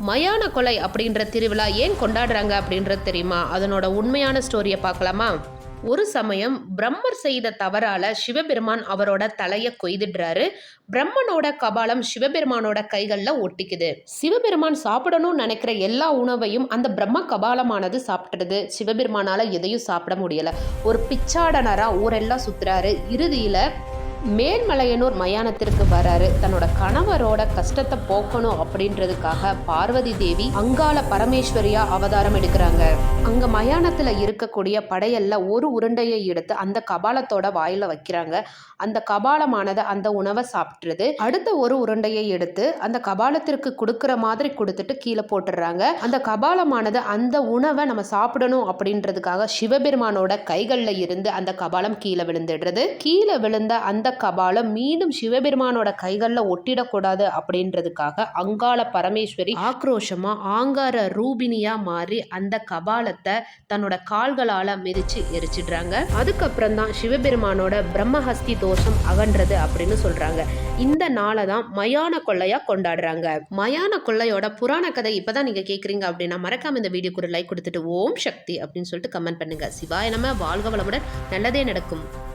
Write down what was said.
மயான கொலை அப்படின்ற திருவிழா ஏன் கொண்டாடுறாங்க அப்படின்றது தெரியுமா? அதனோட உண்மையான ஸ்டோரியை பார்க்கலாமா? ஒரு சமயம் பிரம்மர் செய்த தவறால சிவபெருமான் அவரோட தலைய கொய்திடுறாரு. பிரம்மனோட கபாலம் சிவபெருமானோட கைகள்ல ஒட்டிக்குது. சிவபெருமான் சாப்பிடணும்னு நினைக்கிற எல்லா உணவையும் அந்த பிரம்ம கபாலமானது சாப்பிட்டுடுது. சிவபெருமானால எதையும் சாப்பிட முடியல. ஒரு பிச்சாடனரா ஊரெல்லாம் சுத்துறாரு. இறுதியில மேல்மலையனூர் மயானத்திற்கு வராரு. தன்னோட கணவரோட கஷ்டத்தை போக்கணும் அப்படின்றதுக்காக பார்வதி தேவி அங்காள பரமேஸ்வரியா அவதாரம் எடுக்கிறாங்க. அங்க மயானத்துல இருக்கக்கூடிய படையல்ல ஒரு உருண்டையை எடுத்து அந்த கபாலத்தோட வாயில வைக்கிறாங்க. அந்த கபாலமானது அந்த உணவை சாப்பிட்டுருது. அடுத்த ஒரு உருண்டையை எடுத்து அந்த கபாலத்திற்கு கொடுக்கிற மாதிரி கொடுத்துட்டு கீழே போட்டுடுறாங்க. அந்த கபாலமானது அந்த உணவை நம்ம சாப்பிடணும் அப்படின்றதுக்காக சிவபெருமானோட கைகள்ல இருந்து அந்த கபாலம் கீழே விழுந்துடுறது. கீழே விழுந்த அந்த கபாலம் மீண்டும் சிவபெருமானோட கைகள்ல ஒட்டிடக்கூடாது அப்படின்றதுக்காக அங்காள பரமேஸ்வரி ஆக்ரோஷமா ஆங்கார ரூபினியா மாறி அந்த கபாலத்தை தன்னோட கால்களால மிதிச்சு எரிச்சிடுறாங்க. அதுக்கப்புறம் தான் சிவபெருமானோட பிரம்மஹஸ்தி தோஷம் அகன்றது அப்படின்னு சொல்றாங்க. இந்த நாளை தான் மயான கொள்ளையா கொண்டாடுறாங்க. மயான கொள்ளையோட புராண கதை இப்பதான் நீங்க கேக்குறீங்க அப்படின்னா மறக்காம இந்த வீடியோக்கு ஒரு லைக் கொடுத்துட்டு ஓம் சக்தி அப்படின்னு சொல்லிட்டு கமெண்ட் பண்ணுங்க. சிவாய நம. வாழ்க வளமுடன். நல்லதே நடக்கும்.